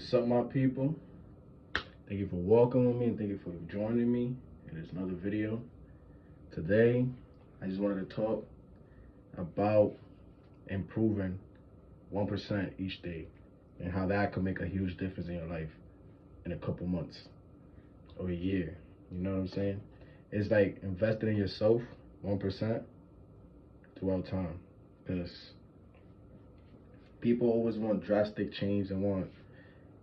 What's up, my people? Thank you for welcoming me and thank you for joining me in this another video. Today, I just wanted to talk about improving 1% each day and how that could make a huge difference in your life in a couple months or a year. You know what I'm saying? It's like investing in yourself 1% throughout time, because people always want drastic change and want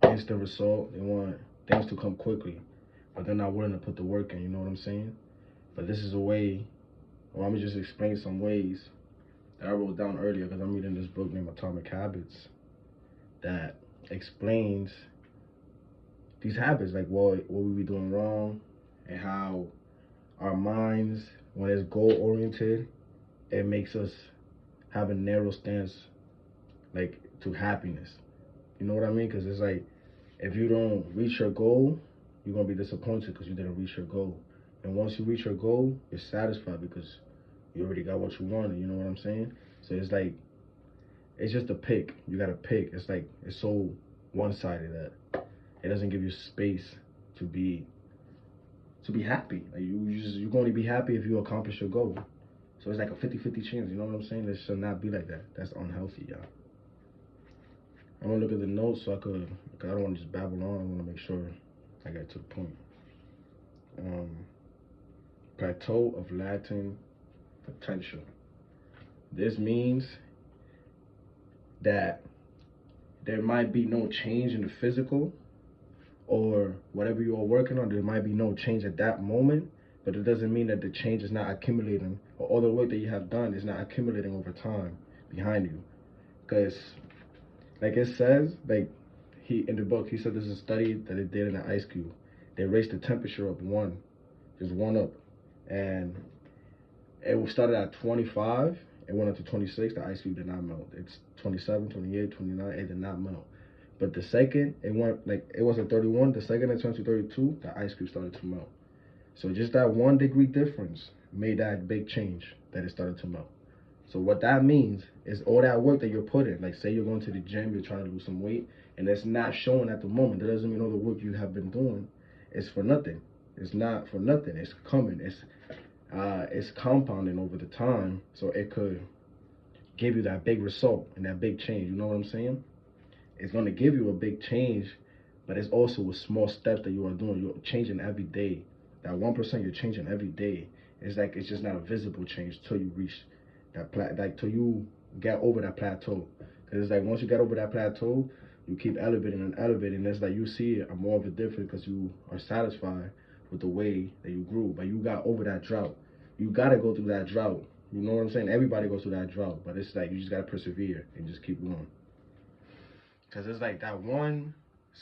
instant result. They want things to come quickly, but they're not willing to put the work in. You know what I'm saying? But this is a way, or I'm gonna just explain some ways that I wrote down earlier because I'm reading this book named Atomic Habits that explains these habits, like what we be doing wrong and how our minds, when it's goal oriented, it makes us have a narrow stance, like, to happiness. You know what I mean? Because it's like, if you don't reach your goal, you're gonna be disappointed because you didn't reach your goal. And once you reach your goal, you're satisfied because you already got what you wanted. You know what I'm saying? So it's like, it's just a pick. You gotta pick. It's like, it's so one-sided that it doesn't give you space to be happy. Like, you're going to be happy if you accomplish your goal. So it's like a 50-50 chance. You know what I'm saying? It should not be like that. That's unhealthy, y'all. I'm gonna look at the notes so because I don't want to just babble on. I want to make sure I get to the point. Plateau of latent potential. This means that there might be no change in the physical or whatever you are working on. There might be no change at that moment, but it doesn't mean that the change is not accumulating, or all the work that you have done is not accumulating over time behind you. Because, like it says, like in the book, he said there's a study that they did in an ice cube. They raised the temperature up just one up, and it started at 25. It went up to 26. The ice cube did not melt. It's 27, 28, 29. It did not melt. But the second it went, like, it was at 31. The second it turned to 32, the ice cube started to melt. So just that 1 degree difference made that big change that it started to melt. So what that means is all that work that you're putting, like say you're going to the gym, you're trying to lose some weight, and it's not showing at the moment. That doesn't mean all the work you have been doing is for nothing. It's not for nothing. It's coming. It's compounding over the time, so it could give you that big result and that big change. You know what I'm saying? It's going to give you a big change, but it's also with small steps that you are doing. You're changing every day. That 1% you're changing every day. It's like, it's just not a visible change till you reach that till you get over that plateau. Because it's like, once you get over that plateau, you keep elevating and elevating. It's like you see more of a difference because you are satisfied with the way that you grew. But you got over that drought. You got to go through that drought. You know what I'm saying? Everybody goes through that drought, but it's like you just got to persevere and just keep going. Because it's like that 1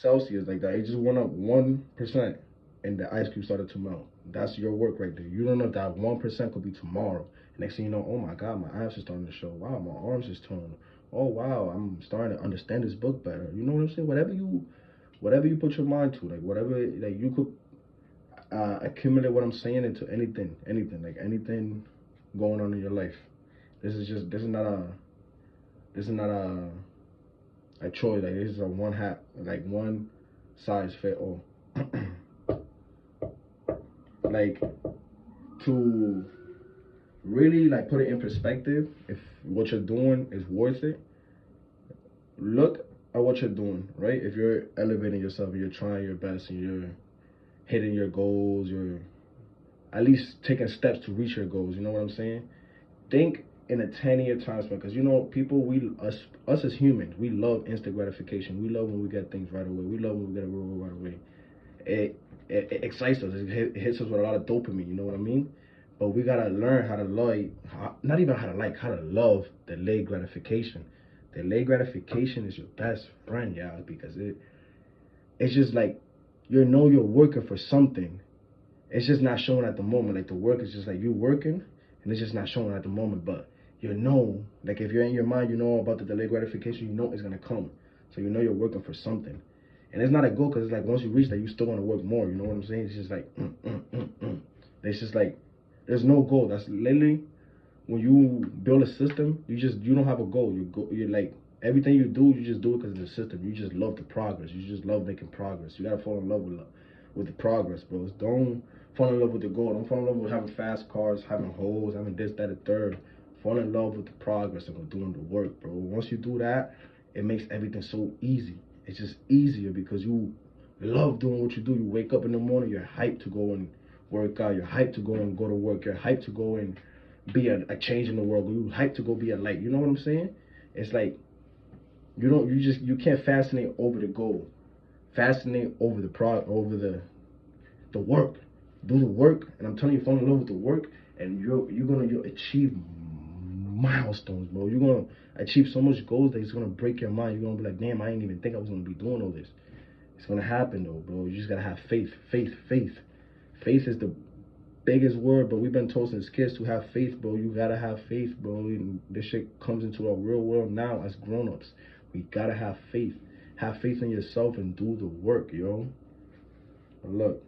Celsius, like that, it just went up 1% and the ice cube started to melt. That's your work right there. You don't know if that 1% could be tomorrow. And next thing you know, oh my God, my abs are starting to show. Wow, my arms is torn. Oh wow, I'm starting to understand this book better. You know what I'm saying? Whatever you put your mind to, like whatever, like you could accumulate what I'm saying into anything, like anything going on in your life. This is not a choice. Like, this is a one size fit all. Like, to really like put it in perspective, if what you're doing is worth it, look at what you're doing, right? If you're elevating yourself and you're trying your best and you're hitting your goals, you're at least taking steps to reach your goals, you know what I'm saying? Think in a 10-year time span, because you know, people, us as humans, we love instant gratification. We love when we get things right away. We love when we get a reward right away. It excites us. It hits us with a lot of dopamine. You know what I mean? But we gotta learn how to not even how to love delayed gratification. Delayed gratification is your best friend, y'all, because it's just like, you're working for something. It's just not showing at the moment. Like, the work is just like you working, and it's just not showing at the moment. But like, if you're in your mind, you know about the delayed gratification, you know it's gonna come. So you know you're working for something. And it's not a goal, because it's like, once you reach that, you still want to work more. You know what I'm saying? It's just like, It's just like, there's no goal. That's literally, when you build a system, you don't have a goal. You're like, Everything you do, you just do it because of the system. You just love the progress. You just love making progress. You gotta fall in love with the progress, bro. Don't fall in love with the goal. Don't fall in love with having fast cars, having hoes, having this, that, and third. Fall in love with the progress and with doing the work, bro. Once you do that, it makes everything so easy. It's just easier because you love doing what you do. You wake up in the morning, you're hyped to go and work out. You're hyped to go to work. You're hyped to go and be a change in the world. You're hyped to go be a light. You know what I'm saying? It's like you can't fascinate over the goal. Fascinate over the work. Do the work, and I'm telling you, fall in love with the work, and you'll achieve milestones, bro. You're gonna achieve so much goals that it's gonna break your mind. You're gonna be like, damn, I didn't even think I was gonna be doing all this. It's gonna happen though, bro. You just gotta have faith. Faith is the biggest word, but we've been told since kids to have faith, bro. You gotta have faith, bro. And this shit comes into our real world now as grown-ups. We gotta have faith. Have faith in yourself and do the work, yo. But look,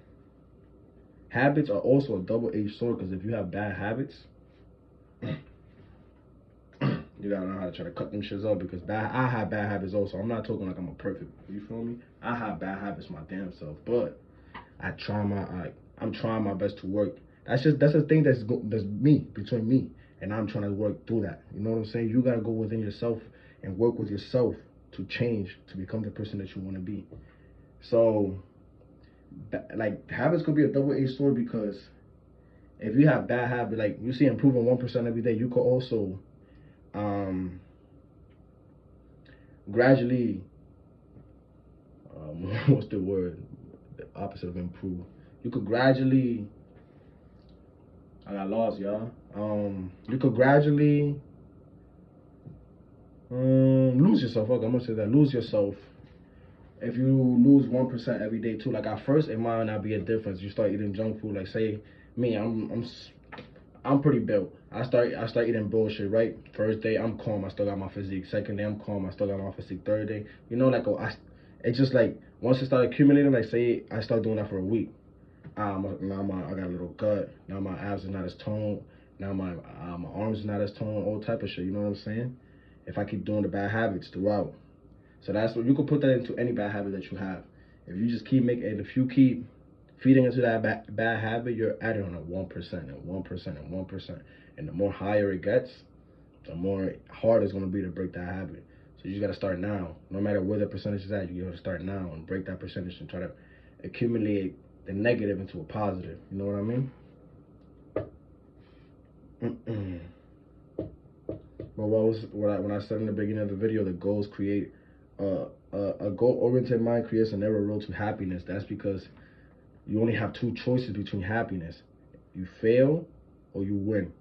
habits are also a double-edged sword, because if you have bad habits, you gotta know how to try to cut them shits up, because I have bad habits also. I'm not talking like I'm a perfect, you feel me? I have bad habits my damn self, but I'm trying my best to work. That's a thing that's me, between me, and I'm trying to work through that. You know what I'm saying? You gotta go within yourself and work with yourself to change, to become the person that you want to be. So, like, habits could be a double-edged sword, because if you have bad habits, like you see improving 1% every day, you could also gradually what's the word? The opposite of improve. You could gradually. I got lost, y'all. You could gradually lose yourself. Okay, I'm gonna say that. Lose yourself. If you lose 1% every day too, like at first it might not be a difference. You start eating junk food. Like say me, I'm pretty built. I start eating bullshit, right? First day I'm calm, I still got my physique. Second day I'm calm, I still got my physique. Third day, you know, like it's just like once it start accumulating, like say I start doing that for a week. I got a little gut. Now my abs are not as toned. Now my arms are not as toned. All type of shit. You know what I'm saying? If I keep doing the bad habits throughout, so that's what you can put that into any bad habit that you have. If you just keep making, and if you keep feeding into that bad habit, you're adding on a 1% and 1% and 1%. And the more higher it gets, the more hard it's gonna be to break that habit. So you just gotta start now. No matter where the percentage is at, you gotta start now and break that percentage and try to accumulate the negative into a positive. You know what I mean? But when I said in the beginning of the video, the goals create a goal-oriented mind creates a narrow road to happiness. That's because you only have two choices between happiness. You fail or you win.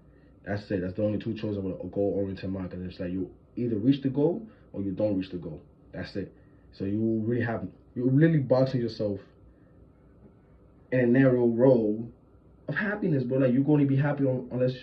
That's it. That's the only two choices of a goal-oriented mind. Because it's like you either reach the goal or you don't reach the goal. That's it. So you're really boxing yourself in a narrow road of happiness, bro. Like, you're going to be happy unless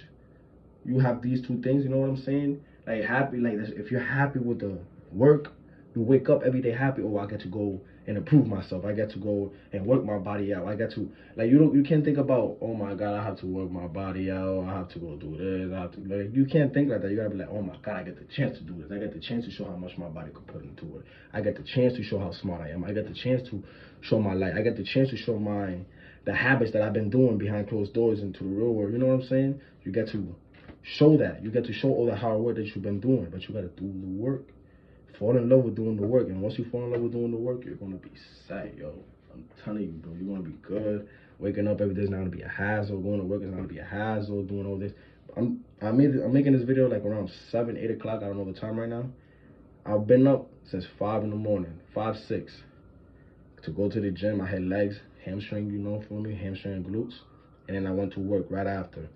you have these two things. You know what I'm saying? Like, happy, like, if you're happy with the work, you wake up every day happy. Oh, I get to go and improve myself. I get to go and work my body out. I get to, like, you can't think about, oh my God, I have to work my body out. I have to go do this. I have to, like, you can't think like that. You gotta be like, oh my God, I get the chance to do this. I get the chance to show how much my body could put into it. I get the chance to show how smart I am. I get the chance to show my light. I get the chance to show the habits that I've been doing behind closed doors into the real world. You know what I'm saying? You get to show that. You get to show all the hard work that you've been doing, but you got to do the work. Fall in love with doing the work, and once you fall in love with doing the work, you're gonna be set, yo. I'm telling you, bro. You're gonna be good. Waking up every day is not gonna be a hassle. Going to work is not gonna be a hassle. Doing all this. I'm making this video like around 7, 8 o'clock. I don't know the time right now. I've been up since 5 in the morning, 5, 6, to go to the gym. I had legs, hamstring, you know, for me, hamstring and glutes, and then I went to work right after.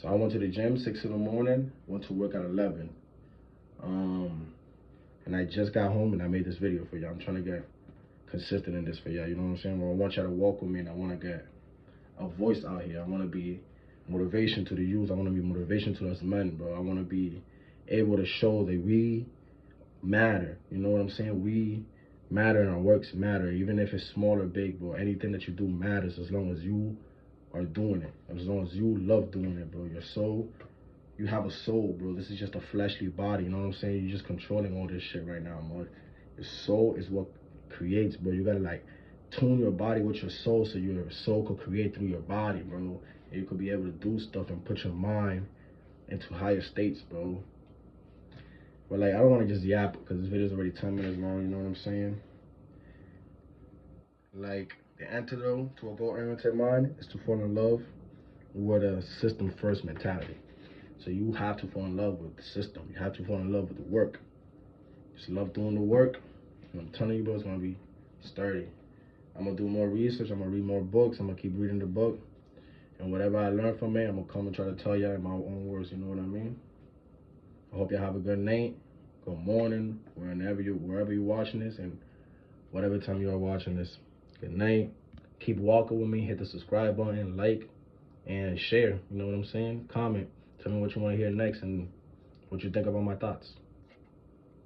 So I went to the gym 6 in the morning, went to work at 11. And I just got home and I made this video for y'all. I'm trying to get consistent in this for y'all, you know what I'm saying? Well, I want y'all to walk with me, and I want to get a voice out here. I want to be motivation to the youth. I want to be motivation to us men, bro. I want to be able to show that we matter. You know what I'm saying? We matter and our works matter, even if it's small or big, bro. Anything that you do matters as long as you are doing it. As long as you love doing it, bro. Your soul you have a soul, bro. This is just a fleshly body, you know what I'm saying? You're just controlling all this shit right now, man. Your soul is what creates, bro. You gotta like tune your body with your soul so your soul could create through your body, bro. And you could be able to do stuff and put your mind into higher states, bro. But like, I don't want to just yap because this video is already 10 minutes long, you know what I'm saying? Like, the antidote to a goal-oriented mind is to fall in love with a system-first mentality. So you have to fall in love with the system. You have to fall in love with the work. Just love doing the work. And I'm telling you, bro, it's gonna be sturdy. I'm gonna do more research. I'm gonna read more books. I'm gonna keep reading the book. And whatever I learn from it, I'm gonna come and try to tell y'all in my own words, you know what I mean? I hope y'all have a good night, good morning, wherever you're watching this, and whatever time you are watching this. Good night. Keep walking with me. Hit the subscribe button, like, and share. You know what I'm saying? Comment. Tell me what you want to hear next and what you think about my thoughts.